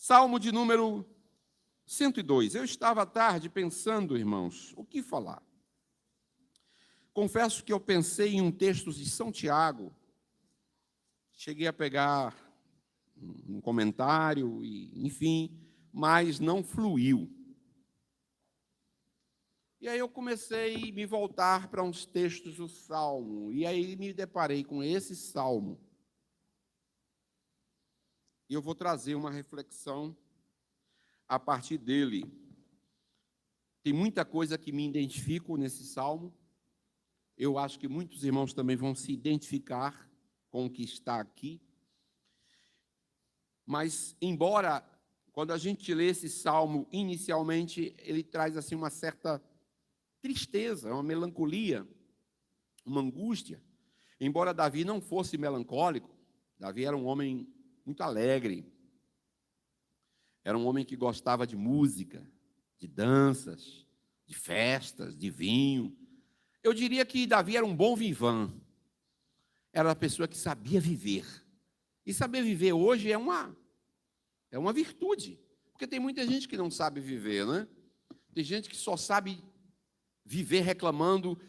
Salmo de número 102. Eu estava à tarde pensando, irmãos, o que falar. Confesso que eu pensei em um texto de São Tiago, cheguei a pegar um comentário, enfim, mas não fluiu. E aí eu comecei a me voltar para uns textos do Salmo, e aí me deparei com esse Salmo. E eu vou trazer uma reflexão a partir dele. Tem muita coisa que me identifico nesse Salmo. Eu acho que muitos irmãos também vão se identificar com o que está aqui. Mas, embora, quando a gente lê esse Salmo, inicialmente, ele traz assim uma certa tristeza, uma melancolia, uma angústia. Embora Davi não fosse melancólico, Davi era um homem muito alegre. Era um homem que gostava de música, de danças, de festas, de vinho. Eu diria que Davi era um bom vivant. Era uma pessoa que sabia viver. E saber viver hoje é uma virtude. Porque tem muita gente que não sabe viver, né? Tem gente que só sabe viver reclamando,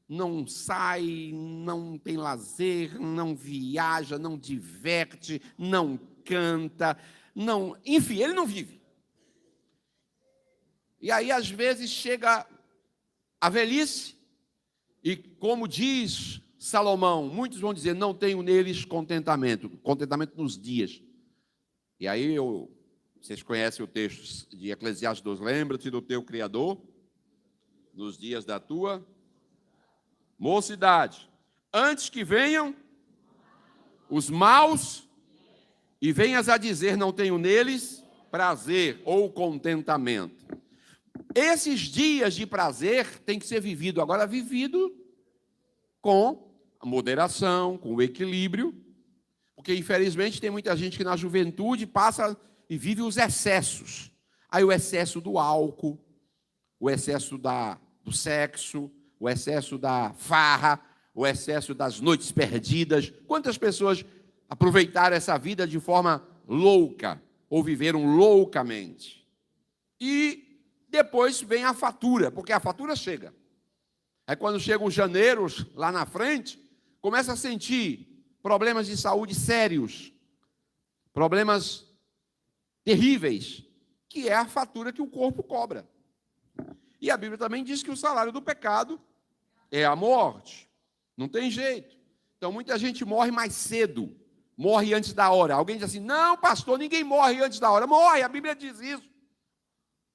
não sai, não tem lazer, não viaja, não diverte, não canta, não, enfim, ele não vive. E aí, às vezes, chega a velhice, e como diz Salomão, muitos vão dizer, não tenho neles contentamento nos dias. E aí, vocês conhecem o texto de Eclesiastes 2, lembra-te do teu Criador, nos dias da tua mocidade, antes que venham os maus, e venhas a dizer, não tenho neles prazer ou contentamento. Esses dias de prazer têm que ser vivido, agora vivido com a moderação, com o equilíbrio, porque infelizmente tem muita gente que na juventude passa e vive os excessos. Aí o excesso do álcool, o excesso do sexo, o excesso da farra, o excesso das noites perdidas. Quantas pessoas aproveitaram essa vida de forma louca, ou viveram loucamente? E depois vem a fatura, porque a fatura chega. Aí quando chegam os janeiros, lá na frente, começa a sentir problemas de saúde sérios, problemas terríveis, que é a fatura que o corpo cobra. E a Bíblia também diz que o salário do pecado é a morte. Não tem jeito. Então, muita gente morre mais cedo, morre antes da hora. Alguém diz assim, não, pastor, ninguém morre antes da hora. Morre, a Bíblia diz isso.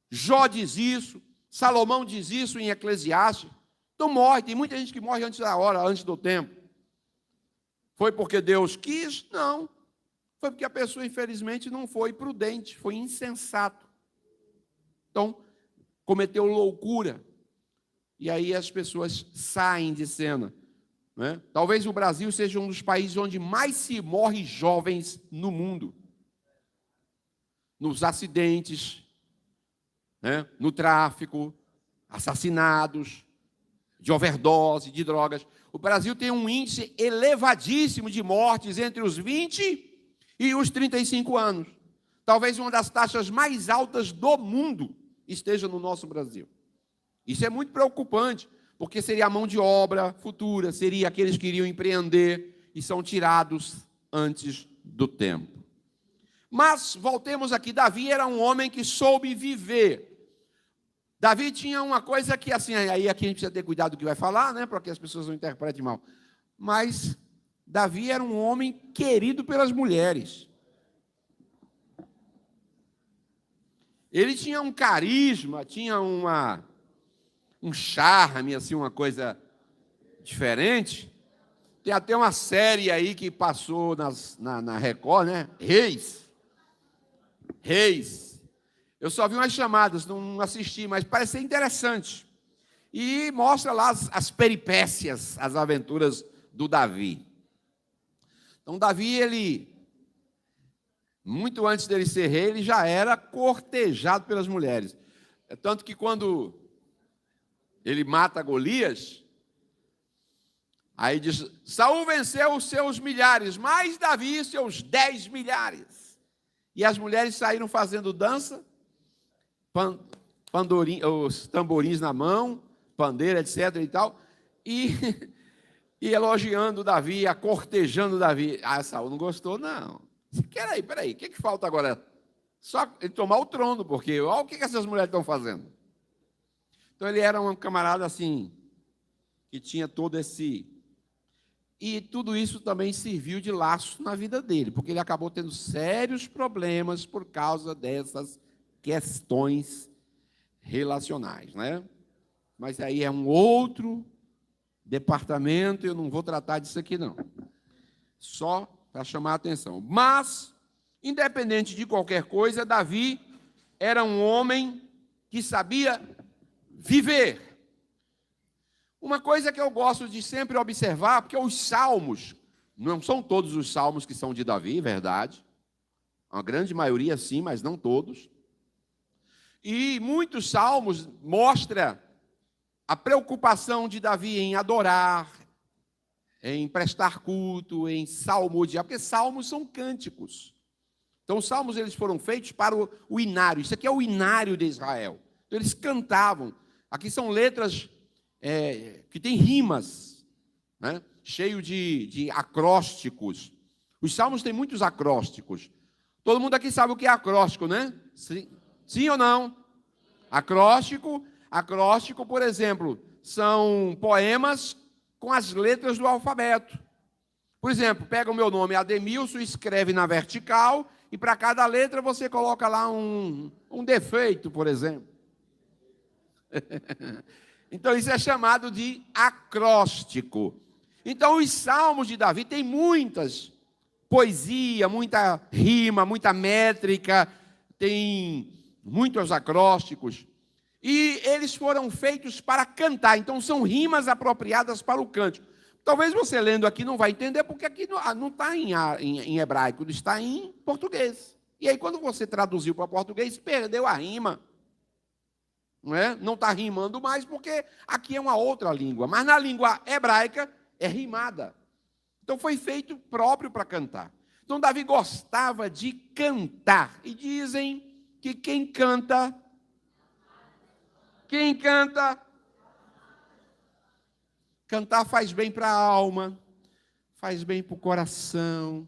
Jó diz isso, Salomão diz isso em Eclesiastes. Então morre, tem muita gente que morre antes da hora, antes do tempo. Foi porque Deus quis? Não. Foi porque a pessoa, infelizmente, não foi prudente, foi insensato. Então, cometeu loucura. E aí as pessoas saem de cena. Né? Talvez o Brasil seja um dos países onde mais se morre jovens no mundo. Nos acidentes, né? No tráfico, assassinados, de overdose, de drogas. O Brasil tem um índice elevadíssimo de mortes entre os 20 e os 35 anos. Talvez uma das taxas mais altas do mundo esteja no nosso Brasil. Isso é muito preocupante, porque seria a mão de obra futura, seria aqueles que iriam empreender e são tirados antes do tempo. Mas, voltemos aqui, Davi era um homem que soube viver. Davi tinha uma coisa que, assim, aí aqui a gente precisa ter cuidado do que vai falar, né, para que as pessoas não interpretem mal. Mas Davi era um homem querido pelas mulheres. Ele tinha um carisma, tinha um charme, assim, uma coisa diferente. Tem até uma série aí que passou na Record, né? Reis. Eu só vi umas chamadas, não assisti, mas parece ser interessante. E mostra lá as peripécias, as aventuras do Davi. Então, Davi, muito antes dele ser rei, ele já era cortejado pelas mulheres. É tanto que quando ele mata Golias, aí diz, Saul venceu os seus milhares, mas Davi seus 10 milhares. e as mulheres saíram fazendo dança, os tamborins na mão, pandeira, etc. e tal, e, e elogiando Davi, acortejando Davi. Saul não gostou, não. Peraí, o que falta agora? Só ele tomar o trono, porque olha o que essas mulheres estão fazendo. Então ele era um camarada assim, que tinha todo esse... E tudo isso também serviu de laço na vida dele, porque ele acabou tendo sérios problemas por causa dessas questões relacionais, né? Mas aí é um outro departamento, eu não vou tratar disso aqui, não. Só para chamar a atenção. Mas, independente de qualquer coisa, Davi era um homem que sabia viver. Uma coisa que eu gosto de sempre observar, porque os salmos, não são todos os salmos que são de Davi, verdade. A grande maioria sim, mas não todos. E muitos salmos mostram a preocupação de Davi em adorar, em prestar culto, em salmodiar, porque salmos são cânticos. Então os salmos eles foram feitos para o inário, isso aqui é o inário de Israel. Então eles cantavam, aqui são letras que têm rimas, né? Cheio de acrósticos. Os salmos têm muitos acrósticos. Todo mundo aqui sabe o que é acróstico, né? Sim ou não? Acróstico, por exemplo, são poemas com as letras do alfabeto. Por exemplo, pega o meu nome, Ademilson, escreve na vertical, e para cada letra você coloca lá um defeito, por exemplo. Então, isso é chamado de acróstico. Então, os salmos de Davi têm muitas poesia, muita rima, muita métrica, tem muitos acrósticos. E eles foram feitos para cantar. Então, são rimas apropriadas para o cântico. Talvez você lendo aqui não vai entender, porque aqui não está em hebraico, está em português. E aí, quando você traduziu para português, perdeu a rima. Não está rimando mais, porque aqui é uma outra língua. Mas na língua hebraica é rimada. Então foi feito próprio para cantar. Então Davi gostava de cantar. E dizem que quem canta, cantar faz bem para a alma, faz bem para o coração,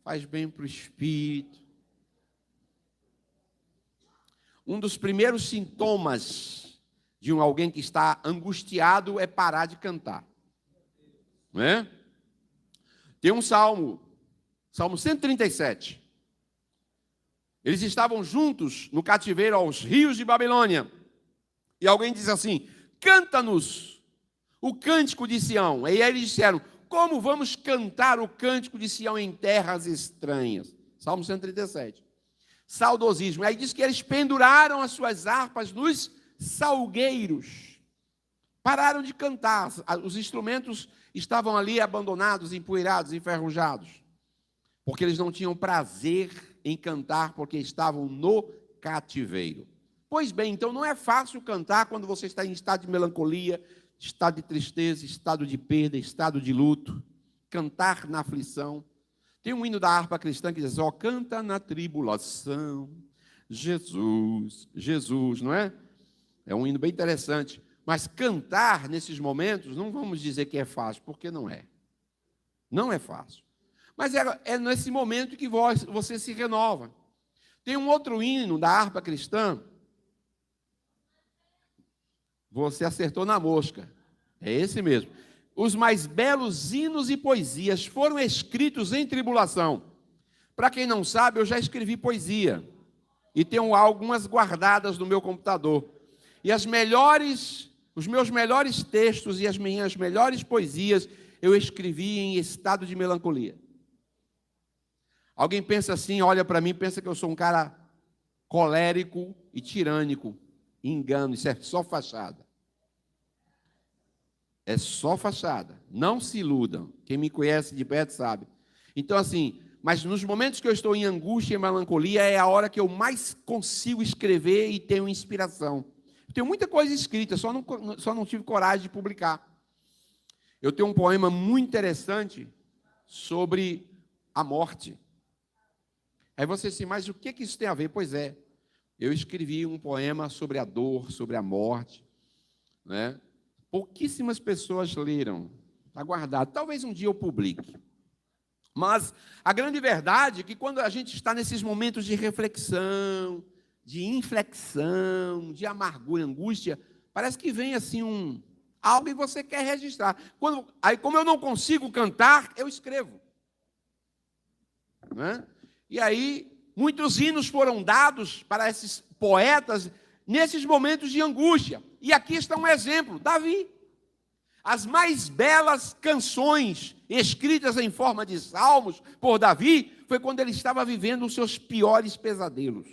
faz bem para o espírito. Um dos primeiros sintomas de alguém que está angustiado é parar de cantar. Não é? Tem um salmo, Salmo 137. Eles estavam juntos no cativeiro aos rios de Babilônia. E alguém diz assim: canta-nos o cântico de Sião. E aí eles disseram: como vamos cantar o cântico de Sião em terras estranhas? Salmo 137. Saudosismo. Aí diz que eles penduraram as suas harpas nos salgueiros. Pararam de cantar. Os instrumentos estavam ali abandonados, empoeirados, enferrujados. Porque eles não tinham prazer em cantar, porque estavam no cativeiro. Pois bem, então não é fácil cantar quando você está em estado de melancolia, estado de tristeza, estado de perda, estado de luto. Cantar na aflição. Tem um hino da harpa cristã que diz: ó, canta na tribulação, Jesus, Jesus, não é? É um hino bem interessante. Mas cantar nesses momentos, não vamos dizer que é fácil, porque não é. Não é fácil. Mas é nesse momento que você se renova. Tem um outro hino da harpa cristã. Você acertou na mosca. É esse mesmo. Os mais belos hinos e poesias foram escritos em tribulação. Para quem não sabe, eu já escrevi poesia. E tenho algumas guardadas no meu computador. E os meus melhores textos e as minhas melhores poesias, eu escrevi em estado de melancolia. Alguém pensa assim, olha para mim, pensa que eu sou um cara colérico e tirânico. Engano, isso é só fachada. É só fachada. Não se iludam. Quem me conhece de perto sabe. Então, assim, mas nos momentos que eu estou em angústia e melancolia, é a hora que eu mais consigo escrever e tenho inspiração. Eu tenho muita coisa escrita, só não tive coragem de publicar. Eu tenho um poema muito interessante sobre a morte. Aí você diz, mas o que isso tem a ver? Pois é, eu escrevi um poema sobre a dor, sobre a morte, né? Pouquíssimas pessoas leram, está guardado, talvez um dia eu publique. Mas a grande verdade é que quando a gente está nesses momentos de reflexão, de inflexão, de amargura, angústia, parece que vem assim algo e você quer registrar. Aí, como eu não consigo cantar, eu escrevo. Né? E aí, muitos hinos foram dados para esses poetas nesses momentos de angústia. E aqui está um exemplo, Davi. As mais belas canções escritas em forma de salmos por Davi foi quando ele estava vivendo os seus piores pesadelos.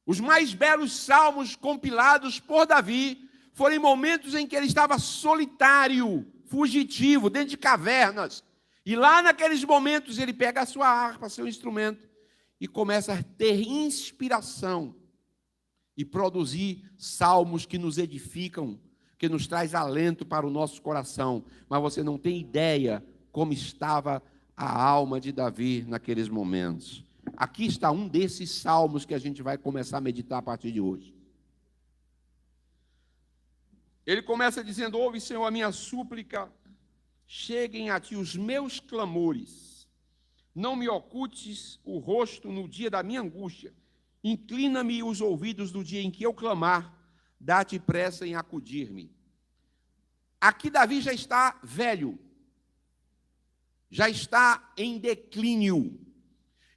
Os mais belos salmos compilados por Davi foram em momentos em que ele estava solitário, fugitivo, dentro de cavernas. E lá naqueles momentos ele pega a sua harpa, seu instrumento, e começa a ter inspiração e produzir salmos que nos edificam, que nos traz alento para o nosso coração. Mas você não tem ideia como estava a alma de Davi naqueles momentos. Aqui está um desses salmos que a gente vai começar a meditar a partir de hoje. Ele começa dizendo, ouve, Senhor, a minha súplica, cheguem a ti os meus clamores. Não me ocultes o rosto no dia da minha angústia. Inclina-me os ouvidos no dia em que eu clamar. Dá-te pressa em acudir-me. Aqui Davi já está velho. Já está em declínio.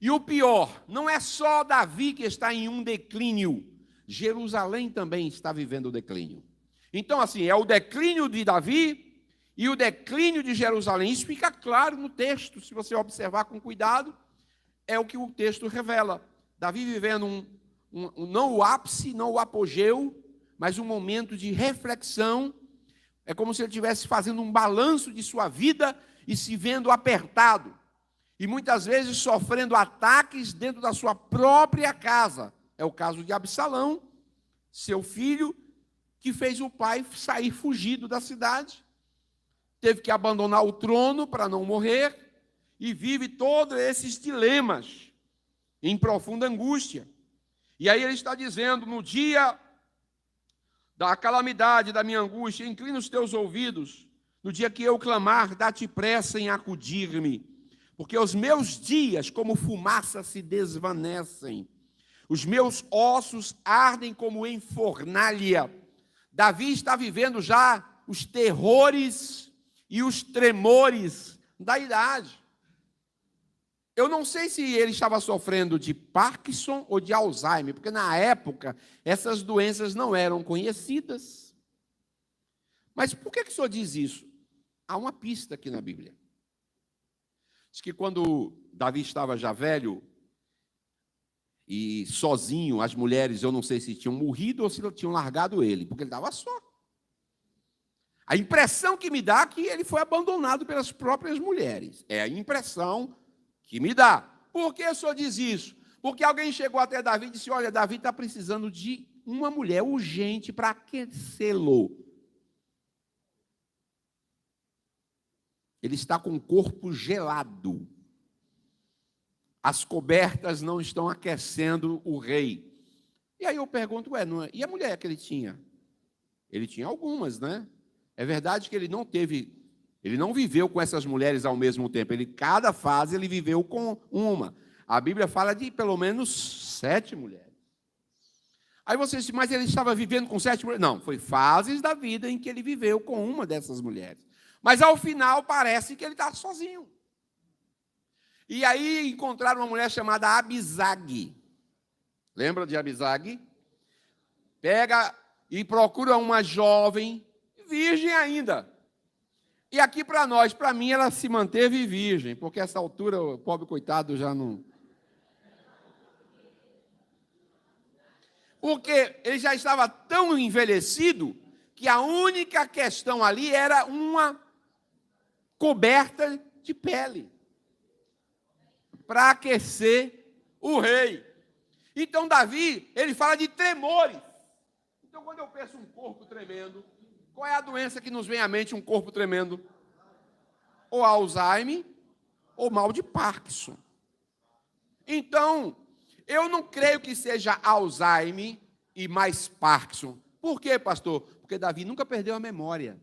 E o pior, não é só Davi que está em um declínio. Jerusalém também está vivendo o declínio. Então, assim, é o declínio de Davi e o declínio de Jerusalém. Isso fica claro no texto, se você observar com cuidado, é o que o texto revela. Davi vivendo não o ápice, não o apogeu, mas um momento de reflexão. É como se ele estivesse fazendo um balanço de sua vida e se vendo apertado. E muitas vezes sofrendo ataques dentro da sua própria casa. É o caso de Absalão, seu filho, que fez o pai sair fugido da cidade. Teve que abandonar o trono para não morrer. E vive todos esses dilemas em profunda angústia. E aí ele está dizendo, no dia da calamidade, da minha angústia, inclina os teus ouvidos, no dia que eu clamar, dá-te pressa em acudir-me, porque os meus dias, como fumaça, se desvanecem, os meus ossos ardem como em fornalha. Davi está vivendo já os terrores e os tremores da idade. Eu não sei se ele estava sofrendo de Parkinson ou de Alzheimer, porque na época essas doenças não eram conhecidas. Mas por que o senhor diz isso? Há uma pista aqui na Bíblia. Diz que quando Davi estava já velho e sozinho, as mulheres, eu não sei se tinham morrido ou se tinham largado ele, porque ele estava só. A impressão que me dá é que ele foi abandonado pelas próprias mulheres. É a impressão que me dá. Por que o senhor diz isso? Porque alguém chegou até Davi e disse, olha, Davi está precisando de uma mulher urgente para aquecê-lo. Ele está com o corpo gelado. As cobertas não estão aquecendo o rei. E aí eu pergunto, não é? E a mulher que ele tinha? Ele tinha algumas, né? É verdade que ele não viveu com essas mulheres ao mesmo tempo. Cada fase ele viveu com uma. A Bíblia fala de pelo menos 7 mulheres. Aí você diz, mas ele estava vivendo com 7 mulheres? Não, foi fases da vida em que ele viveu com uma dessas mulheres. Mas ao final parece que ele está sozinho. E aí encontraram uma mulher chamada Abisag. Lembra de Abisag? Pega e procura uma jovem, virgem ainda. E aqui para nós, para mim, ela se manteve virgem, porque essa altura o pobre coitado já não... Porque ele já estava tão envelhecido que a única questão ali era uma coberta de pele para aquecer o rei. Então Davi, ele fala de tremores. Então quando eu penso um corpo tremendo, qual é a doença que nos vem à mente, um corpo tremendo? Ou Alzheimer, ou mal de Parkinson. Então, eu não creio que seja Alzheimer e mais Parkinson. Por quê, pastor? Porque Davi nunca perdeu a memória.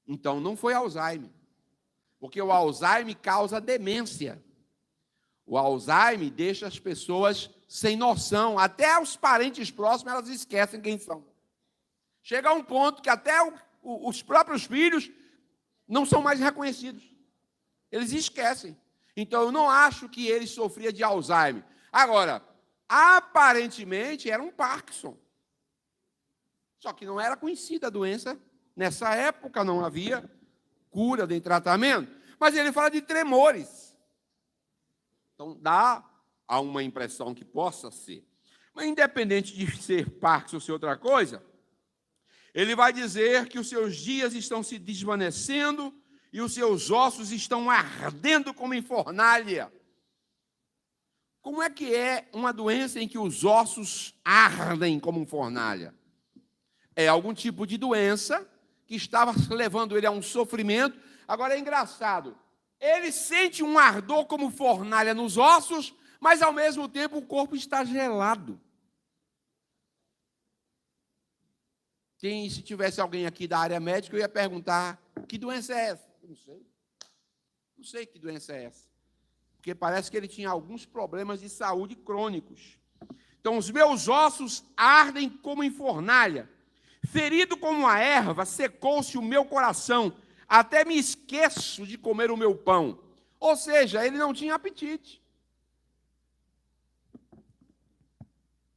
Então, não foi Alzheimer. Porque o Alzheimer causa demência. O Alzheimer deixa as pessoas sem noção. Até os parentes próximos, elas esquecem quem são. Chega a um ponto que até os próprios filhos não são mais reconhecidos. Eles esquecem. Então, eu não acho que ele sofria de Alzheimer. Agora, aparentemente, era um Parkinson. Só que não era conhecida a doença. Nessa época não havia cura nem tratamento. Mas ele fala de tremores. Então, dá a uma impressão que possa ser. Mas, independente de ser Parkinson ou ser outra coisa, ele vai dizer que os seus dias estão se desvanecendo e os seus ossos estão ardendo como em fornalha. Como é que é uma doença em que os ossos ardem como fornalha? É algum tipo de doença que estava levando ele a um sofrimento. Agora é engraçado, ele sente um ardor como fornalha nos ossos, mas ao mesmo tempo o corpo está gelado. Se tivesse alguém aqui da área médica, eu ia perguntar, que doença é essa? Eu não sei. Não sei que doença é essa. Porque parece que ele tinha alguns problemas de saúde crônicos. Então, os meus ossos ardem como em fornalha. Ferido como a erva, secou-se o meu coração. Até me esqueço de comer o meu pão. Ou seja, ele não tinha apetite.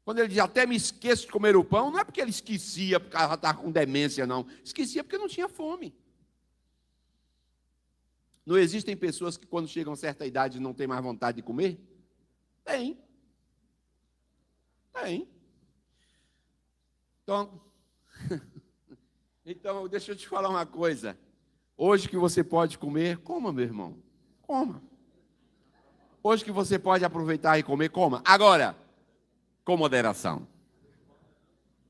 Quando ele diz, até me esqueço de comer o pão, não é porque ele esquecia, porque ela estava com demência, não. Esquecia porque não tinha fome. Não existem pessoas que, quando chegam a certa idade, não têm mais vontade de comer? Tem. Tem. Então, deixa eu te falar uma coisa. Hoje que você pode comer, coma, meu irmão. Coma. Hoje que você pode aproveitar e comer, coma. Agora, com moderação.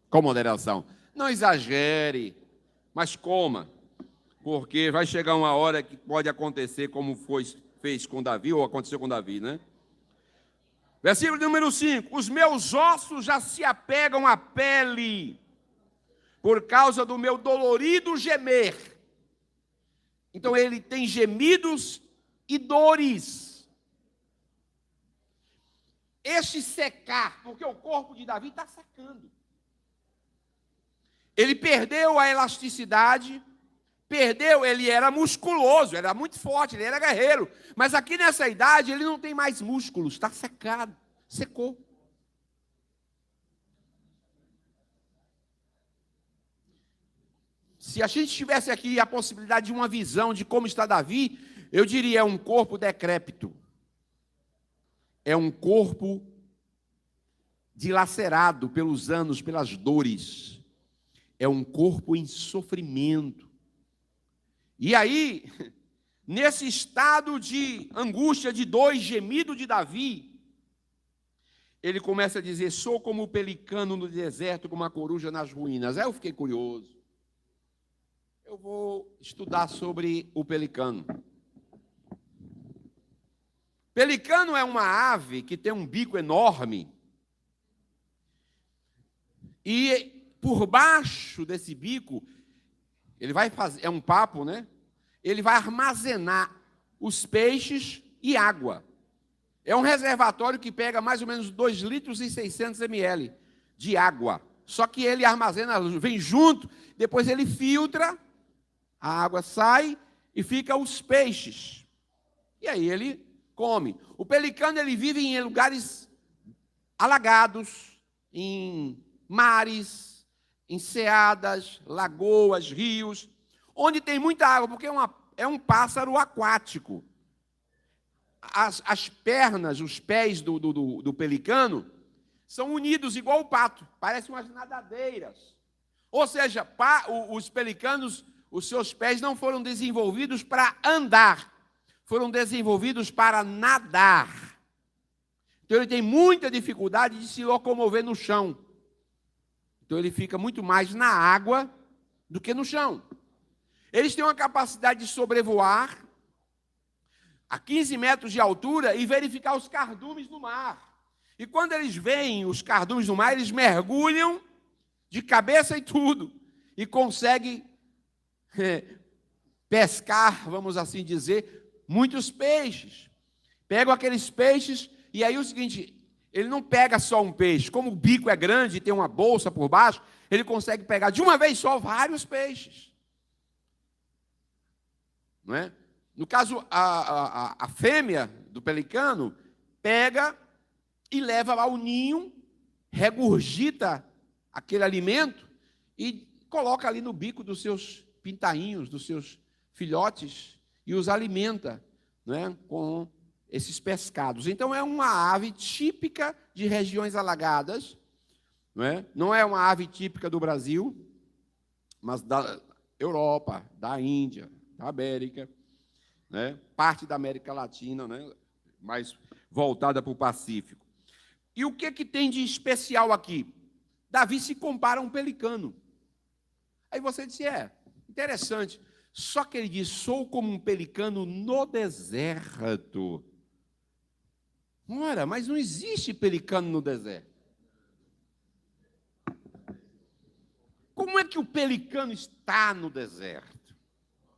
Com moderação. Não exagere, mas coma. Porque vai chegar uma hora que pode acontecer como fez com Davi, ou aconteceu com Davi, né? Versículo número 5. Os meus ossos já se apegam à pele, por causa do meu dolorido gemer. Então ele tem gemidos e dores. Este secar, porque o corpo de Davi está secando. Ele perdeu a elasticidade, ele era musculoso, era muito forte, ele era guerreiro. Mas aqui nessa idade ele não tem mais músculos, está secado, secou. Se a gente tivesse aqui a possibilidade de uma visão de como está Davi, eu diria, é um corpo decrépito. É um corpo dilacerado pelos anos, pelas dores. É um corpo em sofrimento. E aí, nesse estado de angústia, de dor e gemido de Davi, ele começa a dizer, sou como o pelicano no deserto, como a coruja nas ruínas. Aí eu fiquei curioso. Eu vou estudar sobre o pelicano. Pelicano é uma ave que tem um bico enorme. E por baixo desse bico, ele vai fazer, é um papo, né? Ele vai armazenar os peixes e água. É um reservatório que pega mais ou menos 2 litros e 600 ml de água. Só que ele armazena, vem junto, depois ele filtra, a água sai e fica os peixes. E aí ele come. O pelicano ele vive em lugares alagados, em mares, enseadas, lagoas, rios, onde tem muita água, porque é um pássaro aquático. As pernas, os pés do pelicano são unidos igual o pato, parecem umas nadadeiras. Ou seja, os pelicanos, os seus pés não foram desenvolvidos para andar, foram desenvolvidos para nadar. Então ele tem muita dificuldade de se locomover no chão. Então ele fica muito mais na água do que no chão. Eles têm uma capacidade de sobrevoar, a 15 metros de altura e verificar os cardumes no mar. E quando eles veem os cardumes no mar, eles mergulham de cabeça e tudo, e conseguem pescar, vamos assim dizer, muitos peixes. Pegam aqueles peixes, e aí o seguinte, ele não pega só um peixe, como o bico é grande e tem uma bolsa por baixo, ele consegue pegar de uma vez só vários peixes. Não é? No caso, a fêmea do pelicano pega e leva ao ninho, regurgita aquele alimento e coloca ali no bico dos seus pintainhos, dos seus filhotes, e os alimenta, não é? Com esses pescados. Então, é uma ave típica de regiões alagadas, não é uma ave típica do Brasil, mas da Europa, da Índia, da América, parte da América Latina, mais voltada para o Pacífico. E o que tem de especial aqui? Davi se compara a um pelicano. Aí você disse, interessante, só que ele diz, sou como um pelicano no deserto. Ora, mas não existe pelicano no deserto. Como é que o pelicano está no deserto?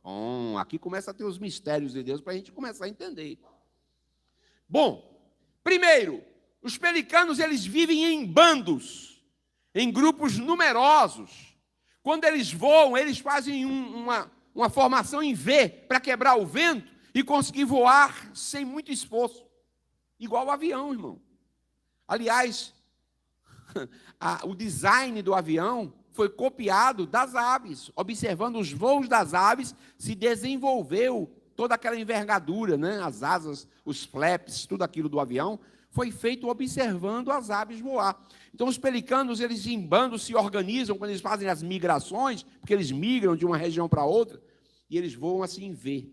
Bom, aqui começa a ter os mistérios de Deus para a gente começar a entender. Bom, primeiro, os pelicanos eles vivem em bandos, em grupos numerosos. Quando eles voam, eles fazem uma formação em V para quebrar o vento e conseguir voar sem muito esforço. Igual o avião, irmão. Aliás, o design do avião foi copiado das aves. Observando os voos das aves, se desenvolveu toda aquela envergadura, as asas, os flaps, tudo aquilo do avião, foi feito observando as aves voar. Então, os pelicanos, eles em bando se organizam quando eles fazem as migrações, porque eles migram de uma região para outra, e eles voam assim em V.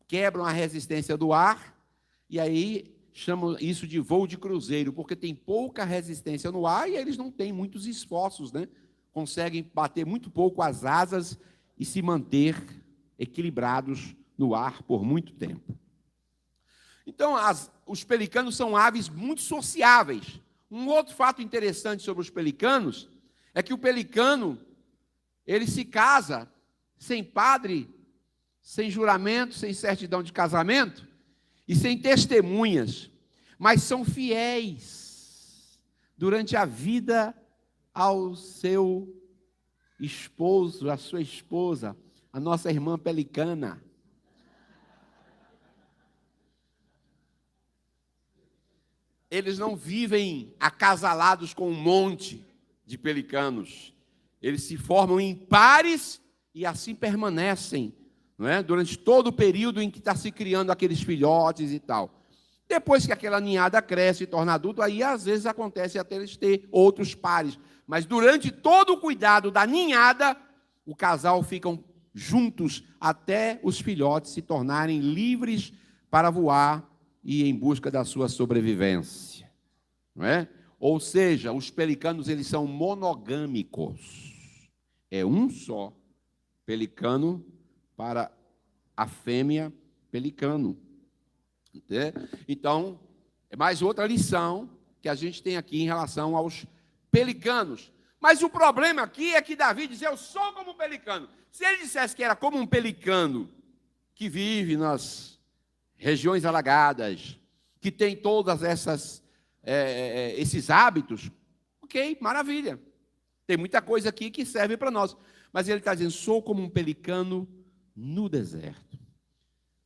Quebram a resistência do ar, e aí chamam isso de voo de cruzeiro, porque tem pouca resistência no ar e eles não têm muitos esforços, Conseguem bater muito pouco as asas e se manter equilibrados no ar por muito tempo. Então, os pelicanos são aves muito sociáveis. Um outro fato interessante sobre os pelicanos é que o pelicano, ele se casa sem padre, sem juramento, sem certidão de casamento, e sem testemunhas, mas são fiéis durante a vida ao seu esposo, à sua esposa, a nossa irmã pelicana. Eles não vivem acasalados com um monte de pelicanos. Eles se formam em pares e assim permanecem, durante todo o período em que está se criando aqueles filhotes e tal. Depois que aquela ninhada cresce e torna adulto, aí às vezes acontece até eles ter outros pares. Mas durante todo o cuidado da ninhada, o casal ficam juntos até os filhotes se tornarem livres para voar e em busca da sua sobrevivência. Ou seja, os pelicanos eles são monogâmicos. É um só pelicano para a fêmea pelicano. Então, é mais outra lição que a gente tem aqui em relação aos pelicanos. Mas o problema aqui é que Davi diz, eu sou como um pelicano. Se ele dissesse que era como um pelicano que vive nas regiões alagadas, que tem todas esses hábitos, ok, maravilha. Tem muita coisa aqui que serve para nós. Mas ele está dizendo, sou como um pelicano no deserto.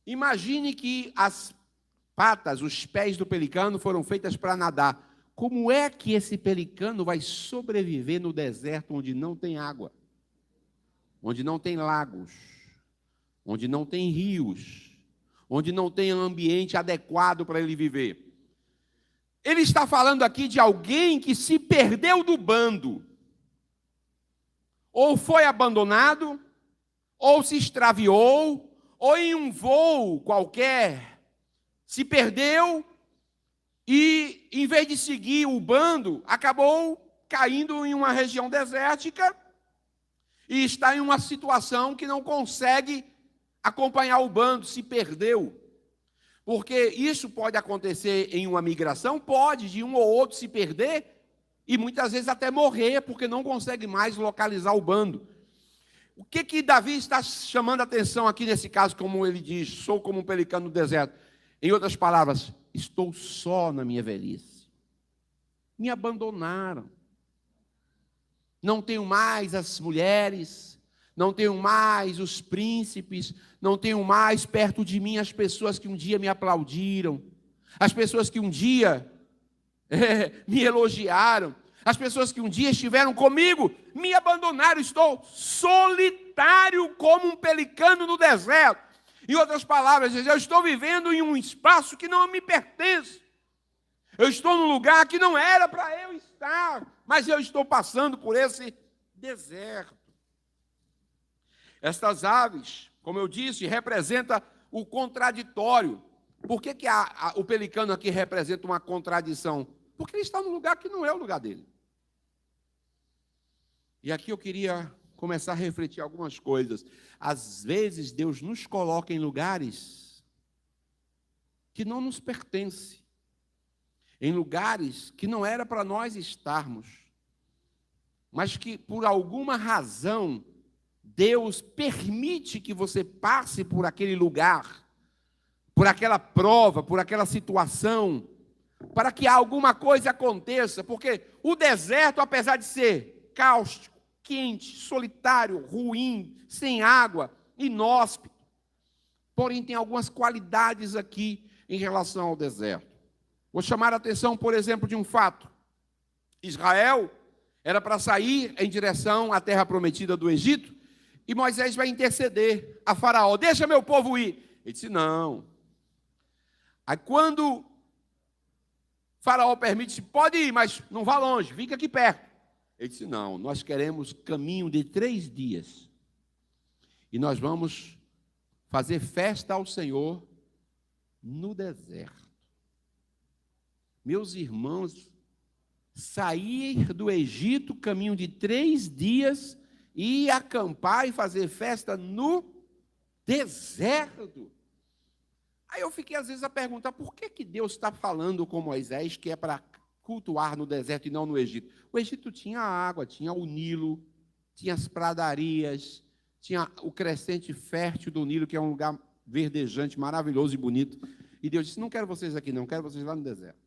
Imagine que as patas, os pés do pelicano foram feitas para nadar. Como é que esse pelicano vai sobreviver no deserto onde não tem água? Onde não tem lagos? Onde não tem rios? Onde não tem ambiente adequado para ele viver? Ele está falando aqui de alguém que se perdeu do bando. Ou foi abandonado, ou se extraviou, ou em um voo qualquer, se perdeu e, em vez de seguir o bando, acabou caindo em uma região desértica e está em uma situação que não consegue acompanhar o bando, se perdeu. Porque isso pode acontecer em uma migração, pode, de um ou outro se perder, e muitas vezes até morrer, porque não consegue mais localizar o bando. O que Davi está chamando a atenção aqui nesse caso, como ele diz, sou como um pelicano no deserto. Em outras palavras, estou só na minha velhice. Me abandonaram. Não tenho mais as mulheres, não tenho mais os príncipes, não tenho mais perto de mim as pessoas que um dia me aplaudiram, as pessoas que um dia me elogiaram, as pessoas que um dia estiveram comigo, me abandonaram. Estou solitário como um pelicano no deserto. Em outras palavras, eu estou vivendo em um espaço que não me pertence. Eu estou num lugar que não era para eu estar, mas eu estou passando por esse deserto. Estas aves, como eu disse, representam o contraditório. Por que o pelicano aqui representa uma contradição? Porque ele está num lugar que não é o lugar dele. E aqui eu queria começar a refletir algumas coisas. Às vezes Deus nos coloca em lugares que não nos pertencem, em lugares que não era para nós estarmos, mas que por alguma razão Deus permite que você passe por aquele lugar, por aquela prova, por aquela situação, para que alguma coisa aconteça, porque o deserto, apesar de ser cáustico, quente, solitário, ruim, sem água, inóspito, porém tem algumas qualidades aqui em relação ao deserto. Vou chamar a atenção, por exemplo, de um fato. Israel era para sair em direção à terra prometida do Egito, e Moisés vai interceder a Faraó: deixa meu povo ir. Ele disse: não. Aí quando Faraó permite, pode ir, mas não vá longe, fica aqui perto. Ele disse: não, nós queremos caminho de 3 dias. E nós vamos fazer festa ao Senhor no deserto. Meus irmãos, sair do Egito, caminho de 3 dias, e acampar e fazer festa no deserto. Aí eu fiquei às vezes a perguntar, por que Deus está falando com Moisés que é para cultuar no deserto e não no Egito? O Egito tinha água, tinha o Nilo, tinha as pradarias, tinha o crescente fértil do Nilo, que é um lugar verdejante, maravilhoso e bonito. E Deus disse: não quero vocês aqui não, quero vocês lá no deserto.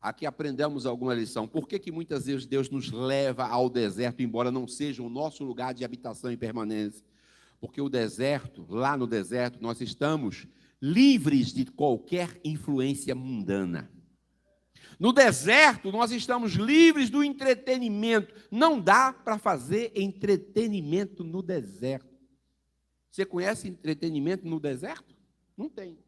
Aqui aprendemos alguma lição. Por que muitas vezes Deus nos leva ao deserto, embora não seja o nosso lugar de habitação e permanência? Porque o deserto, lá no deserto, nós estamos livres de qualquer influência mundana. No deserto, nós estamos livres do entretenimento. Não dá para fazer entretenimento no deserto. Você conhece entretenimento no deserto? Não tem.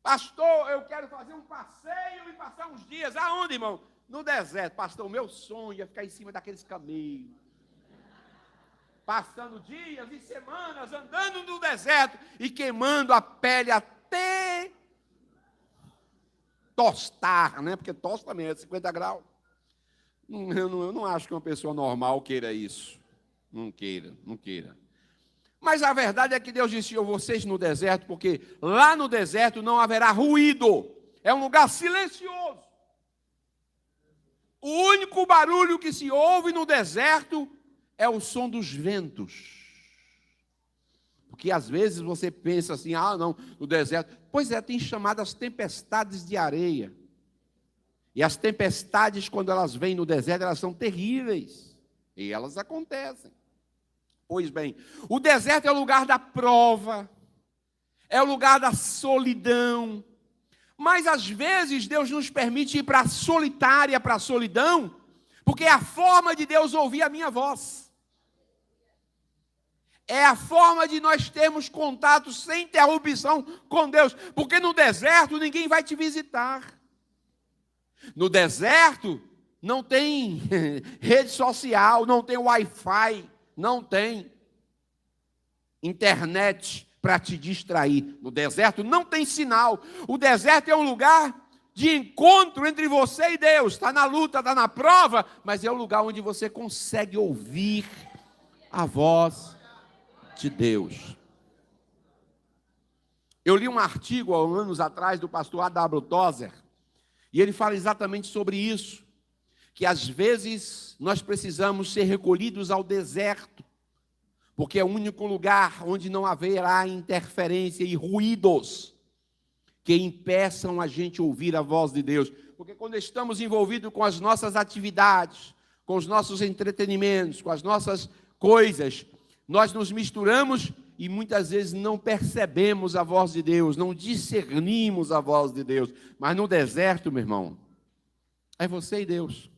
Pastor, eu quero fazer um passeio e passar uns dias. Aonde, irmão? No deserto. Pastor, o meu sonho é ficar em cima daqueles camelos, passando dias e semanas andando no deserto e queimando a pele até tostar, né? Porque tosta também é 50 graus. Eu não acho que uma pessoa normal queira isso. Não queira. Mas a verdade é que Deus disse: vocês no deserto, porque lá no deserto não haverá ruído. É um lugar silencioso. O único barulho que se ouve no deserto é o som dos ventos. Porque às vezes você pensa assim: não, no deserto. Pois é, tem chamadas tempestades de areia. E as tempestades, quando elas vêm no deserto, elas são terríveis. E elas acontecem. Pois bem, o deserto é o lugar da prova, é o lugar da solidão. Mas às vezes Deus nos permite ir para a solitária, para a solidão, porque é a forma de Deus ouvir a minha voz. É a forma de nós termos contato sem interrupção com Deus. Porque no deserto ninguém vai te visitar. No deserto não tem rede social, não tem Wi-Fi, não tem internet para te distrair. No deserto não tem sinal. O deserto é um lugar de encontro entre você e Deus. Está na luta, está na prova, mas é um lugar onde você consegue ouvir a voz de Deus. Eu li um artigo há anos atrás do pastor A.W. Tozer, e ele fala exatamente sobre isso, que às vezes nós precisamos ser recolhidos ao deserto, porque é o único lugar onde não haverá interferência e ruídos que impeçam a gente ouvir a voz de Deus. Porque quando estamos envolvidos com as nossas atividades, com os nossos entretenimentos, com as nossas coisas, nós nos misturamos e muitas vezes não percebemos a voz de Deus, não discernimos a voz de Deus. Mas no deserto, meu irmão, é você e Deus.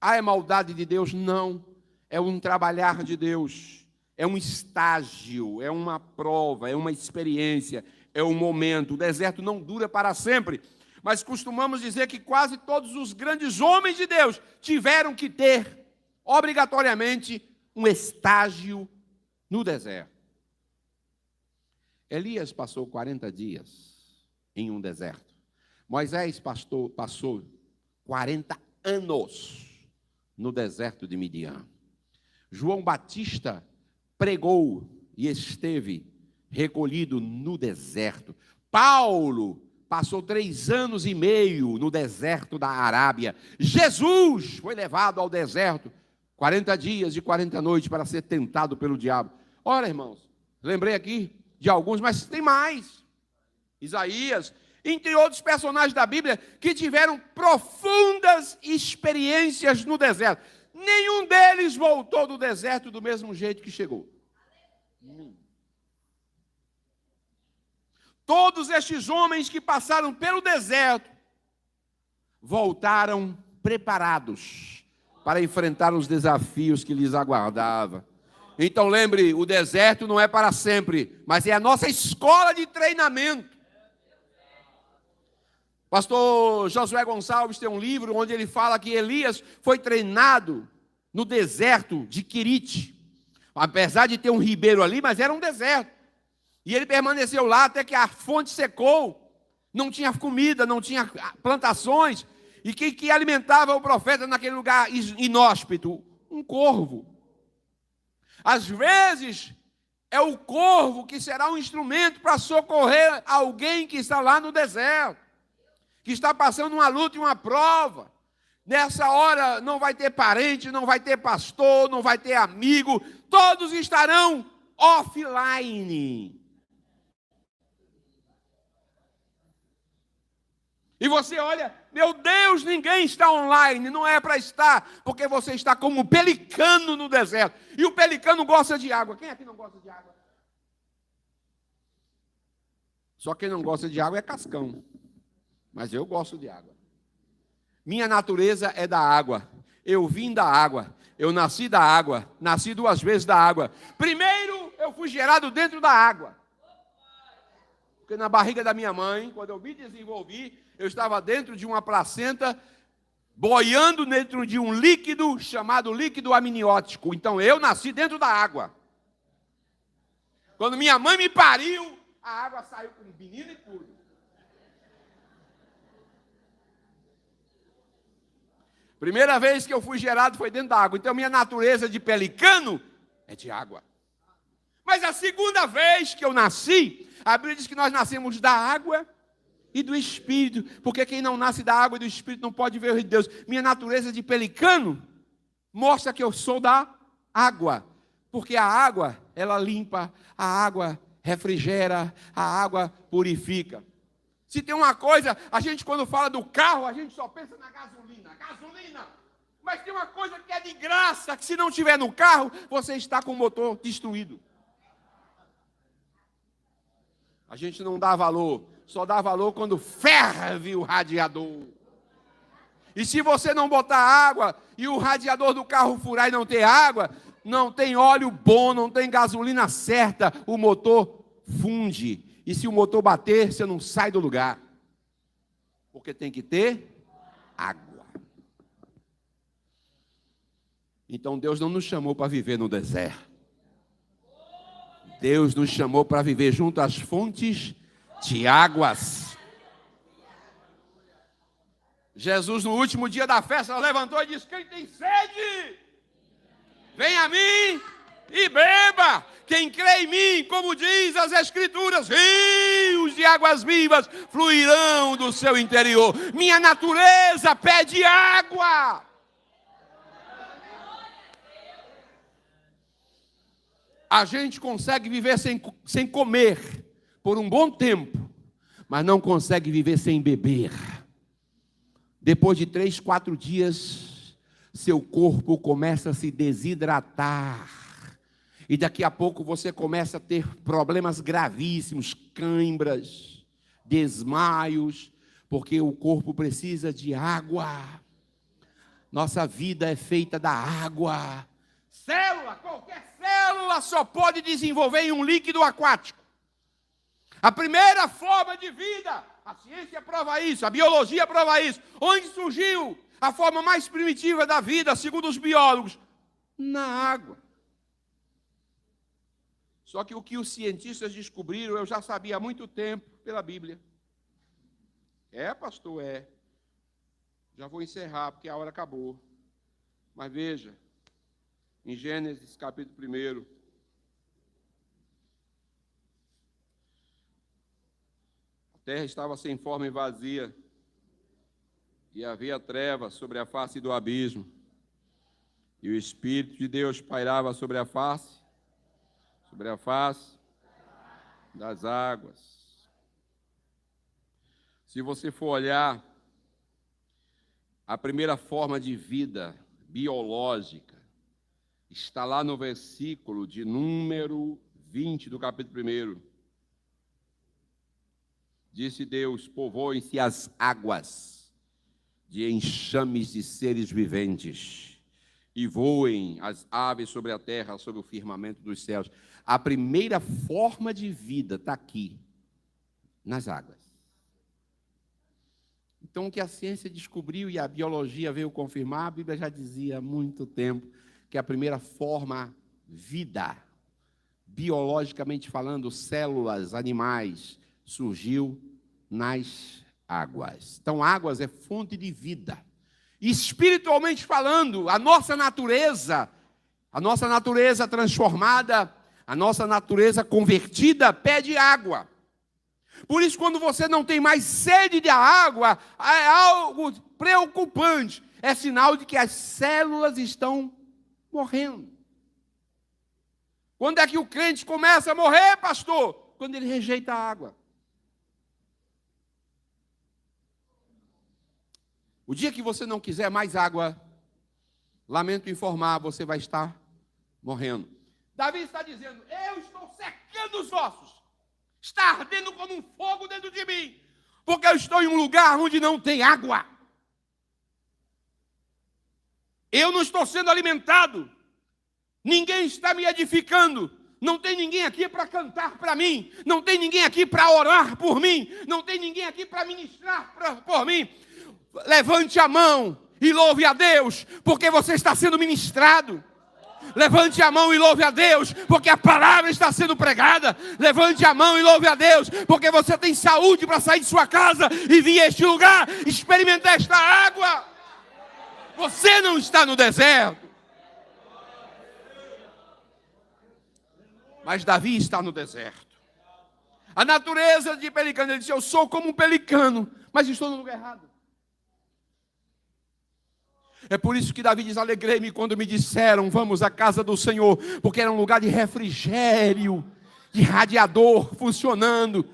É maldade de Deus? Não. É um trabalhar de Deus. É um estágio, é uma prova, é uma experiência, é um momento. O deserto não dura para sempre. Mas costumamos dizer que quase todos os grandes homens de Deus tiveram que ter, obrigatoriamente, um estágio no deserto. Elias passou 40 dias em um deserto. Moisés passou 40 anos no deserto de Midian. João Batista pregou e esteve recolhido no deserto. Paulo passou 3 anos e meio no deserto da Arábia. Jesus foi levado ao deserto 40 dias e 40 noites para ser tentado pelo diabo. Ora, irmãos, lembrei aqui de alguns, mas tem mais. Isaías, entre outros personagens da Bíblia, que tiveram profundas experiências no deserto. Nenhum deles voltou do deserto do mesmo jeito que chegou. Todos estes homens que passaram pelo deserto voltaram preparados para enfrentar os desafios que lhes aguardavam. Então lembre, o deserto não é para sempre, mas é a nossa escola de treinamento. Pastor Josué Gonçalves tem um livro onde ele fala que Elias foi treinado no deserto de Querite. Apesar de ter um ribeiro ali, mas era um deserto. E ele permaneceu lá até que a fonte secou. Não tinha comida, não tinha plantações. E quem que alimentava o profeta naquele lugar inóspito? Um corvo. Às vezes, é o corvo que será um instrumento para socorrer alguém que está lá no deserto, que está passando uma luta e uma prova. Nessa hora não vai ter parente, não vai ter pastor, não vai ter amigo, todos estarão offline. E você olha, meu Deus, ninguém está online. Não é para estar, porque você está como um pelicano no deserto. E o pelicano gosta de água. Quem aqui não gosta de água? Só quem não gosta de água é cascão. Mas eu gosto de água. Minha natureza é da água. Eu vim da água. Eu nasci da água. Nasci 2 vezes da água. Primeiro, eu fui gerado dentro da água. Porque na barriga da minha mãe, quando eu me desenvolvi, eu estava dentro de uma placenta, boiando dentro de um líquido chamado líquido amniótico. Então eu nasci dentro da água. Quando minha mãe me pariu, a água saiu com menino e tudo. Primeira vez que eu fui gerado foi dentro da água. Então minha natureza de pelicano é de água. Mas a segunda vez que eu nasci, a Bíblia diz que nós nascemos da água e do Espírito, porque quem não nasce da água e do Espírito não pode ver o Rei de Deus. Minha natureza de pelicano mostra que eu sou da água, porque a água, ela limpa, a água refrigera, a água purifica. Se tem uma coisa, a gente quando fala do carro, a gente só pensa na gasolina, gasolina. Mas tem uma coisa que é de graça, que se não tiver no carro, você está com o motor destruído. A gente não dá valor, só dá valor quando ferve o radiador. E se você não botar água e o radiador do carro furar e não ter água, não tem óleo bom, não tem gasolina certa, o motor funde. E se o motor bater, você não sai do lugar. Porque tem que ter água. Então Deus não nos chamou para viver no deserto. Deus nos chamou para viver junto às fontes de águas. Jesus, no último dia da festa, levantou e disse: quem tem sede, vem a mim e beba. Quem crê em mim, como diz as Escrituras, rios de águas vivas fluirão do seu interior. Minha natureza pede água. A gente consegue viver sem comer por um bom tempo, mas não consegue viver sem beber. Depois de 3, 4 dias, seu corpo começa a se desidratar. E daqui a pouco você começa a ter problemas gravíssimos, cãibras, desmaios, porque o corpo precisa de água. Nossa vida é feita da água. Qualquer célula só pode desenvolver em um líquido aquático. A primeira forma de vida, a ciência prova isso, a biologia prova isso. Onde surgiu a forma mais primitiva da vida, segundo os biólogos? Na água. Só que o que os cientistas descobriram, eu já sabia há muito tempo pela Bíblia. Pastor, Já vou encerrar, porque a hora acabou. Mas veja, em Gênesis, capítulo 1, a terra estava sem forma e vazia, e havia trevas sobre a face do abismo, e o Espírito de Deus pairava sobre a face das águas. Se você for olhar, a primeira forma de vida biológica está lá no versículo de número 20 do capítulo 1. Disse Deus: povoem-se as águas de enxames de seres viventes, e voem as aves sobre a terra, sobre o firmamento dos céus. A primeira forma de vida está aqui, nas águas. Então, o que a ciência descobriu e a biologia veio confirmar, a Bíblia já dizia há muito tempo, que a primeira forma, vida, biologicamente falando, células, animais, surgiu nas águas. Então, águas é fonte de vida. E espiritualmente falando, a nossa natureza transformada, a nossa natureza convertida, pede água. Por isso, quando você não tem mais sede de água, é algo preocupante. É sinal de que as células estão morrendo. Quando é que o crente começa a morrer, pastor? Quando ele rejeita a água. O dia que você não quiser mais água, lamento informar, você vai estar morrendo. Davi está dizendo: eu estou secando os ossos, está ardendo como um fogo dentro de mim, porque eu estou em um lugar onde não tem água. Eu não estou sendo alimentado, ninguém está me edificando, não tem ninguém aqui para cantar para mim, não tem ninguém aqui para orar por mim, não tem ninguém aqui para ministrar por mim. Levante a mão e louve a Deus, porque você está sendo ministrado. Levante a mão e louve a Deus, porque a palavra está sendo pregada. Levante a mão e louve a Deus, porque você tem saúde para sair de sua casa e vir a este lugar, experimentar esta água. Você não está no deserto. Mas Davi está no deserto. A natureza de pelicano, ele disse: eu sou como um pelicano, mas estou no lugar errado. É por isso que Davi diz: alegrei-me quando me disseram, vamos à casa do Senhor, porque era um lugar de refrigério, de radiador funcionando,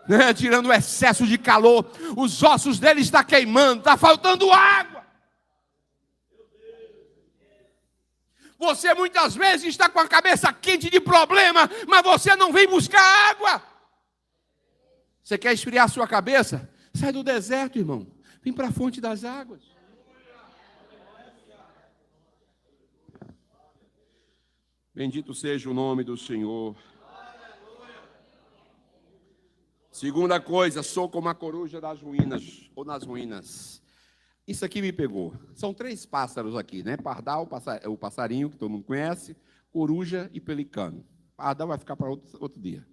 né, tirando o excesso de calor. Os ossos dele estão queimando, está faltando água. Você muitas vezes está com a cabeça quente de problema, mas você não vem buscar água. Você quer esfriar a sua cabeça? Sai do deserto, irmão. Vem para a fonte das águas. Bendito seja o nome do Senhor. Segunda coisa, sou como a coruja das ruínas, ou nas ruínas. Isso aqui me pegou. São 3 pássaros aqui, né? Pardal, o passarinho, que todo mundo conhece, coruja e pelicano. Pardal vai ficar para outro dia.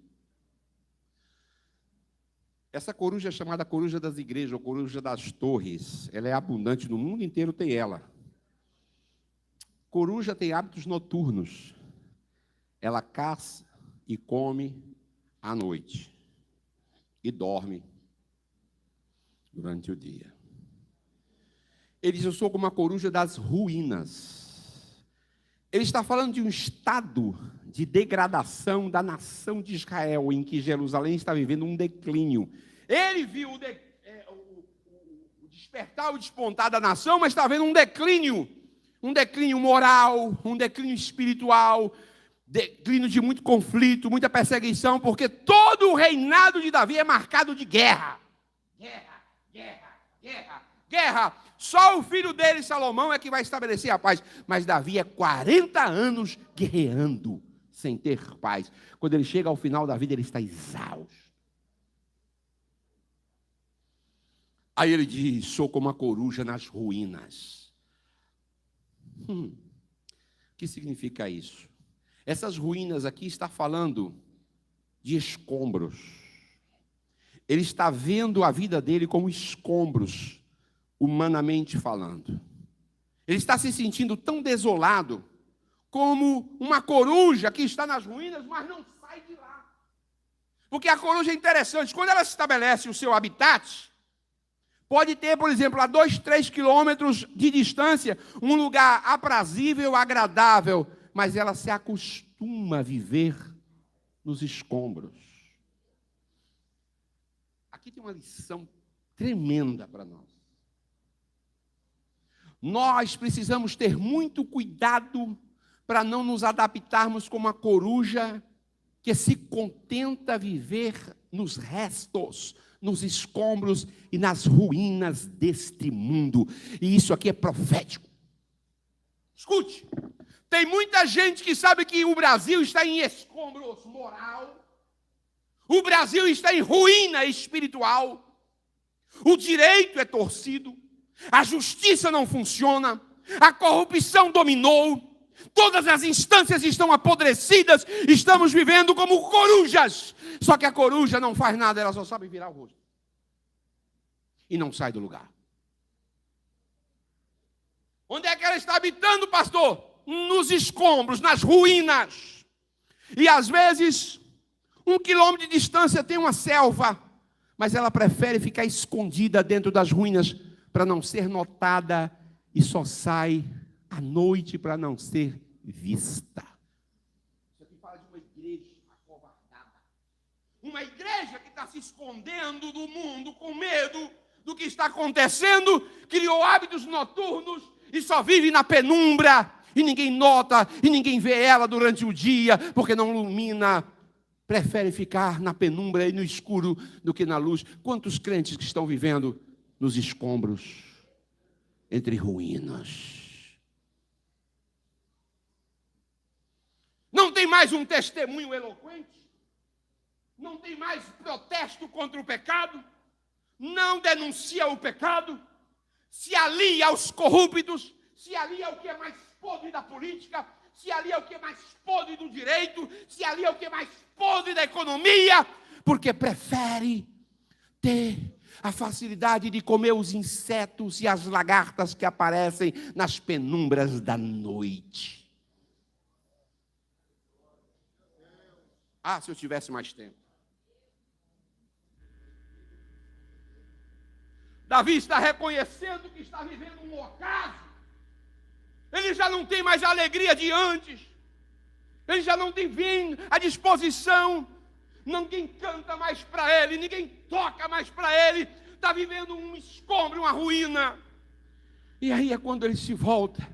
Essa coruja é chamada coruja das igrejas, ou coruja das torres. Ela é abundante, no mundo inteiro tem ela. Coruja tem hábitos noturnos. Ela caça, e come à noite e dorme durante o dia. Ele diz: eu sou como a coruja das ruínas. Ele está falando de um estado de degradação da nação de Israel, em que Jerusalém está vivendo um declínio. Ele viu o despertar, o despontar da nação, mas está vendo um declínio moral, um declínio espiritual, declínio de muito conflito, muita perseguição, porque todo o reinado de Davi é marcado de guerra. Guerra, guerra, guerra, guerra. Só o filho dele, Salomão, é que vai estabelecer a paz. Mas Davi é 40 anos guerreando, sem ter paz. Quando ele chega ao final da vida, ele está exausto. Aí ele diz: sou como a coruja nas ruínas. O que significa isso? Essas ruínas aqui está falando de escombros. Ele está vendo a vida dele como escombros, humanamente falando. Ele está se sentindo tão desolado como uma coruja que está nas ruínas, mas não sai de lá. Porque a coruja é interessante, quando ela estabelece o seu habitat, pode ter, por exemplo, a 2, 3 quilômetros de distância, um lugar aprazível, agradável, mas ela se acostuma a viver nos escombros. Aqui tem uma lição tremenda para nós. Nós precisamos ter muito cuidado para não nos adaptarmos como a coruja que se contenta viver nos restos, nos escombros e nas ruínas deste mundo. E isso aqui é profético. Escute, tem muita gente que sabe que o Brasil está em escombros moral, o Brasil está em ruína espiritual, o direito é torcido, a justiça não funciona, a corrupção dominou, todas as instâncias estão apodrecidas, estamos vivendo como corujas. Só que a coruja não faz nada, ela só sabe virar o rosto. E não sai do lugar. Onde é que ela está habitando, pastor? Nos escombros, nas ruínas. E às vezes, 1 quilômetro de distância tem uma selva, mas ela prefere ficar escondida dentro das ruínas para não ser notada e só sai à noite para não ser vista. Isso aqui fala de uma igreja acovardada. Uma igreja que está se escondendo do mundo com medo do que está acontecendo, criou hábitos noturnos e só vive na penumbra, e ninguém nota, e ninguém vê ela durante o dia, porque não ilumina. Prefere ficar na penumbra e no escuro do que na luz. Quantos crentes que estão vivendo nos escombros, entre ruínas? Não tem mais um testemunho eloquente, não tem mais protesto contra o pecado, não denuncia o pecado, se alia aos corruptos, se alia ao que é mais podre da política, se alia ao que é mais podre do direito, se alia ao que é mais podre da economia, porque prefere ter a facilidade de comer os insetos e as lagartas que aparecem nas penumbras da noite. Ah, se eu tivesse mais tempo. Davi está reconhecendo que está vivendo um ocaso. Ele já não tem mais a alegria de antes. Ele já não tem a disposição. Ninguém canta mais para ele, ninguém toca mais para ele. Está vivendo um escombro, uma ruína. E aí é quando ele se volta,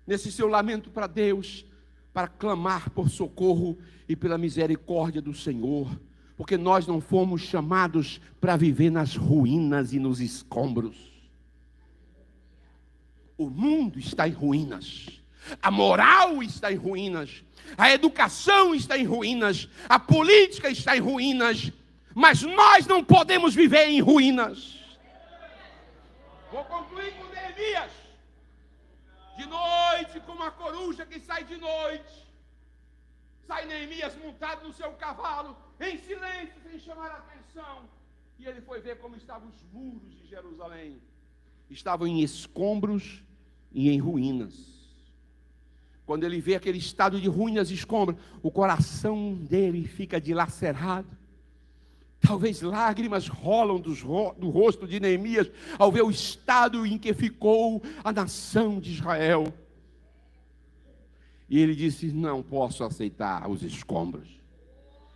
nesse seu lamento para Deus, para clamar por socorro e pela misericórdia do Senhor. Porque nós não fomos chamados para viver nas ruínas e nos escombros. O mundo está em ruínas, a moral está em ruínas, a educação está em ruínas, a política está em ruínas, mas nós não podemos viver em ruínas. Vou concluir com Neemias. De noite, como a coruja que sai de noite, sai Neemias montado no seu cavalo, em silêncio, sem chamar a atenção. E ele foi ver como estavam os muros de Jerusalém. Estavam em escombros e em ruínas. quando ele vê aquele estado de ruínas e escombros, o coração dele fica dilacerado. Talvez lágrimas rolam do rosto de Neemias ao ver o estado em que ficou a nação de Israel. E ele disse: não posso aceitar os escombros.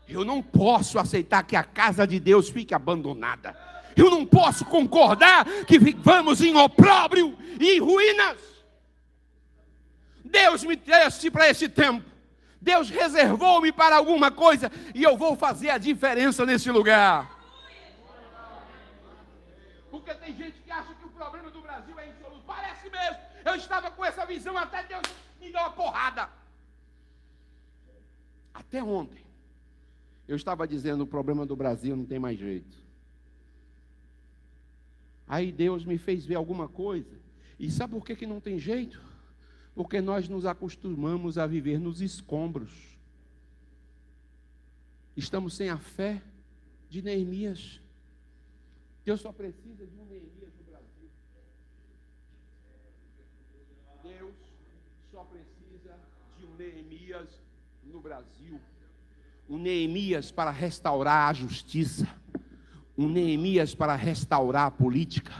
Eu não posso aceitar que a casa de Deus fique abandonada. Eu não posso concordar que vivamos em opróbrio e em ruínas. Deus me trouxe para esse tempo. Deus reservou-me para alguma coisa e eu vou fazer a diferença nesse lugar. Porque tem gente que acha que o problema do Brasil é insolúvel. Parece mesmo. Eu estava com essa visão até Deus me deu uma porrada. Até ontem eu estava dizendo: o problema do Brasil não tem mais jeito. Aí Deus me fez ver alguma coisa. E sabe por que não tem jeito? Porque nós nos acostumamos a viver nos escombros. Estamos sem a fé de Neemias. Deus só precisa de um Neemias no Brasil. Deus só precisa de um Neemias no Brasil. Um Neemias para restaurar a justiça. Um Neemias para restaurar a política.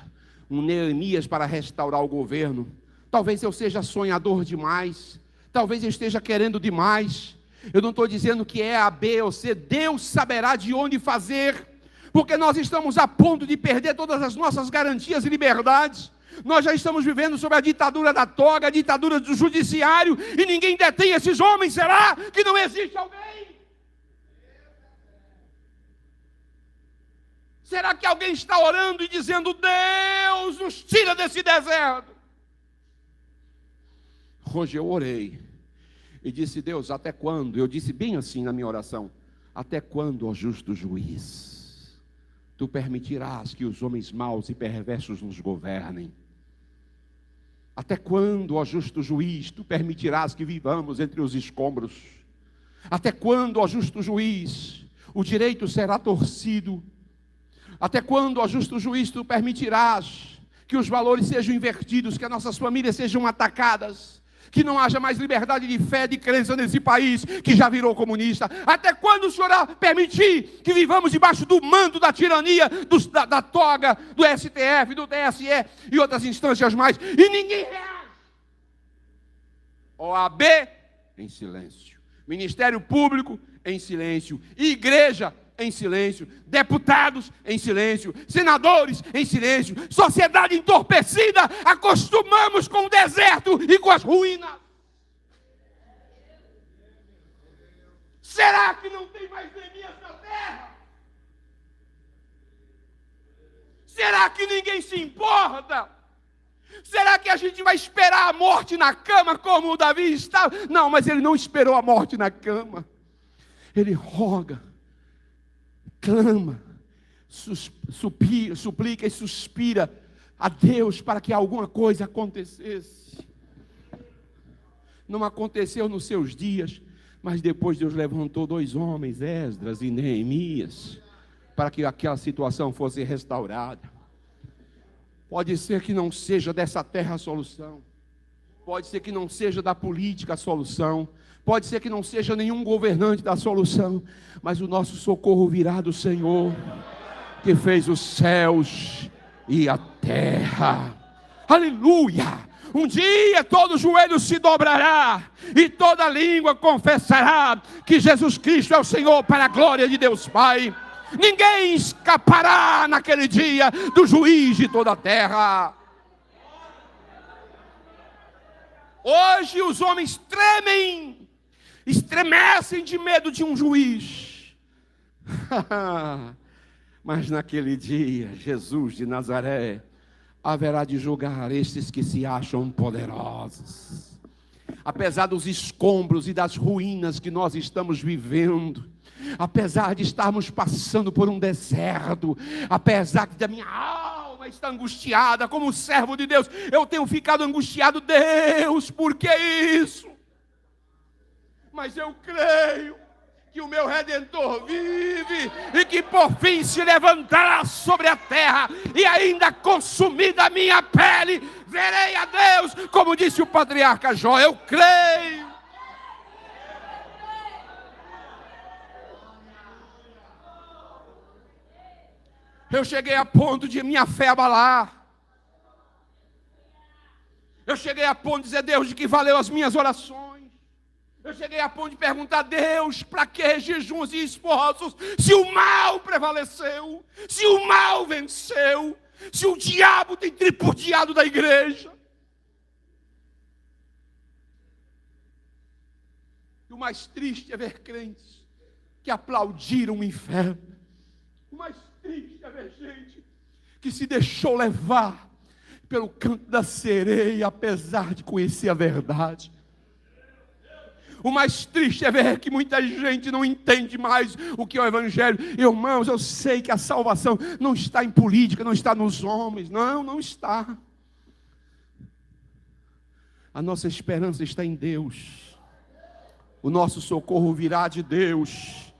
Um Neemias para restaurar o governo. Talvez eu seja sonhador demais. Talvez eu esteja querendo demais. Eu não estou dizendo que é A, B ou C. Deus saberá de onde fazer. Porque nós estamos a ponto de perder todas as nossas garantias e liberdades. Nós já estamos vivendo sob a ditadura da toga, a ditadura do judiciário. E ninguém detém esses homens. Será que não existe alguém? Será que alguém está orando e dizendo: Deus, nos tira desse deserto? Hoje eu orei e disse: Deus, até quando? Eu disse bem assim na minha oração: até quando, ó justo juiz, tu permitirás que os homens maus e perversos nos governem? Até quando, ó justo juiz, tu permitirás que vivamos entre os escombros? Até quando, ó justo juiz, o direito será torcido? Até quando, ó justo juiz, tu permitirás que os valores sejam invertidos, que as nossas famílias sejam atacadas? Que não haja mais liberdade de fé, de crença nesse país que já virou comunista? Até quando o Senhor permitir que vivamos debaixo do manto da tirania, da toga, do STF, do TSE e outras instâncias mais, e ninguém reage? OAB em silêncio, Ministério Público em silêncio, Igreja em silêncio, deputados em silêncio, senadores em silêncio, sociedade entorpecida. Acostumamos com o deserto e com as ruínas. Será que não tem mais Neemias na terra? Será que ninguém se importa? Será que a gente vai esperar a morte na cama como o Davi estava? Não, mas ele não esperou a morte na cama. Ele roga, clama, suplica e suspira a Deus para que alguma coisa acontecesse. Não aconteceu nos seus dias, mas depois Deus levantou 2 homens, Esdras e Neemias, para que aquela situação fosse restaurada. Pode ser que não seja dessa terra a solução, pode ser que não seja da política a solução, pode ser que não seja nenhum governante da solução, mas o nosso socorro virá do Senhor, que fez os céus e a terra. Aleluia! Um dia todo joelho se dobrará e toda língua confessará que Jesus Cristo é o Senhor, para a glória de Deus Pai. Ninguém escapará naquele dia do juiz de toda a terra. Hoje os homens estremecem de medo de um juiz. Mas naquele dia, Jesus de Nazaré haverá de julgar estes que se acham poderosos. Apesar dos escombros e das ruínas que nós estamos vivendo, apesar de estarmos passando por um deserto, apesar da minha alma estar angustiada, como servo de Deus, eu tenho ficado angustiado. Deus, por que isso? Mas eu creio que o meu Redentor vive e que por fim se levantará sobre a terra, e ainda consumida a minha pele, verei a Deus, como disse o patriarca Jó, eu creio. Eu cheguei a ponto de minha fé abalar. Eu cheguei a ponto de dizer, Deus, de que valeu as minhas orações? Eu cheguei a ponto de perguntar a Deus, para que jejuns e esforços, se o mal prevaleceu, se o mal venceu, se o diabo tem tripudiado da igreja. E o mais triste é ver crentes que aplaudiram o inferno. O mais triste é ver gente que se deixou levar pelo canto da sereia, apesar de conhecer a verdade. O mais triste é ver que muita gente não entende mais o que é o Evangelho. Irmãos, eu sei que a salvação não está em política, não está nos homens. Não, não está. A nossa esperança está em Deus. O nosso socorro virá de Deus.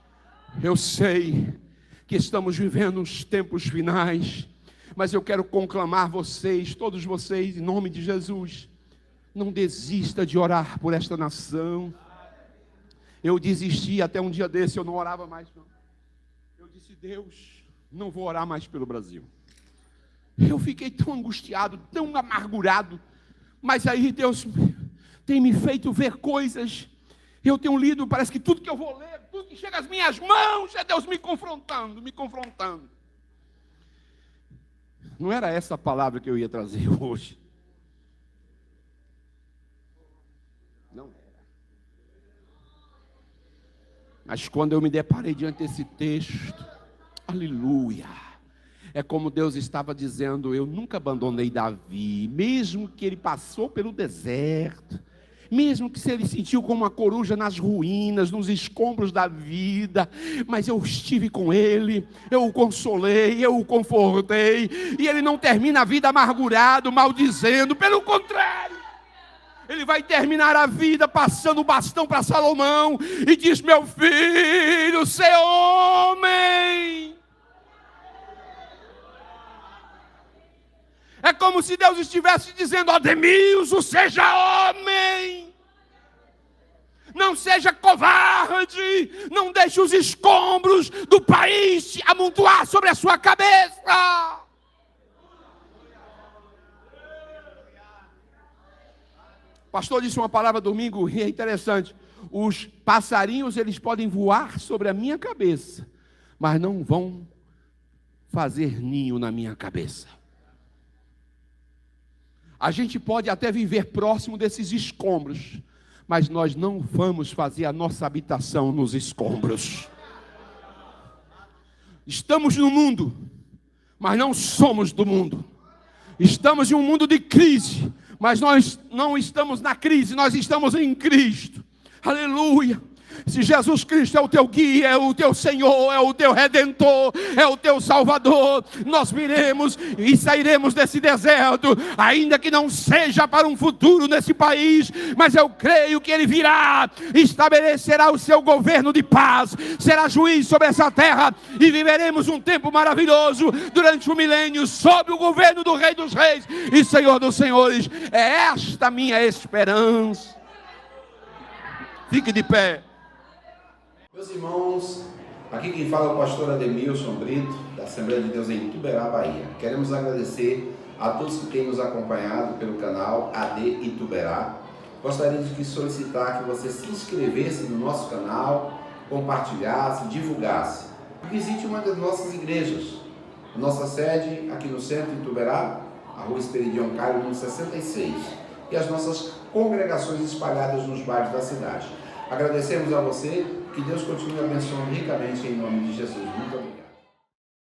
Eu sei que estamos vivendo uns tempos finais, mas eu quero conclamar vocês, todos vocês, em nome de Jesus, não desista de orar por esta nação. Eu desisti até um dia desse, eu não orava mais não. Eu disse, Deus, não vou orar mais pelo Brasil. Eu fiquei tão angustiado, tão amargurado, mas aí Deus tem me feito ver coisas. Eu tenho lido, parece que tudo que eu vou ler, tudo que chega às minhas mãos, é Deus me confrontando, me confrontando. Não era essa a palavra que eu ia trazer hoje. Não era. Mas quando eu me deparei diante desse texto, aleluia, é como Deus estava dizendo, eu nunca abandonei Davi, mesmo que ele passou pelo deserto, mesmo que ele sentiu como uma coruja nas ruínas, nos escombros da vida, mas eu estive com ele, eu o consolei, eu o confortei, e ele não termina a vida amargurado, maldizendo, pelo contrário, ele vai terminar a vida passando o bastão para Salomão, e diz, meu filho, ser homem. É como se Deus estivesse dizendo, Ademilson, seja homem. Não seja covarde. Não deixe os escombros do país amontoar sobre a sua cabeça. O pastor disse uma palavra domingo e é interessante. Os passarinhos, eles podem voar sobre a minha cabeça, mas não vão fazer ninho na minha cabeça. A gente pode até viver próximo desses escombros, mas nós não vamos fazer a nossa habitação nos escombros. Estamos no mundo, mas não somos do mundo. Estamos em um mundo de crise, mas nós não estamos na crise, nós estamos em Cristo. Aleluia! Se Jesus Cristo é o teu guia, é o teu Senhor, é o teu Redentor, é o teu Salvador, nós viremos e sairemos desse deserto, ainda que não seja para um futuro nesse país, mas eu creio que Ele virá, estabelecerá o seu governo de paz, será juiz sobre essa terra, e viveremos um tempo maravilhoso durante o milênio, sob o governo do Rei dos Reis e Senhor dos Senhores. É esta a minha esperança. Fique de pé. Meus irmãos, aqui quem fala é o pastor Ademilson Brito, da Assembleia de Deus em Ituberá, Bahia. Queremos agradecer a todos que têm nos acompanhado pelo canal AD Ituberá. Gostaria de solicitar que você se inscrevesse no nosso canal, compartilhasse, divulgasse. Visite uma das nossas igrejas. A nossa sede aqui no centro de Ituberá, a rua Esperidião Caio, número 66. E as nossas congregações espalhadas nos bairros da cidade. Agradecemos a você, que Deus continue abençoando ricamente em nome de Jesus. Muito obrigado.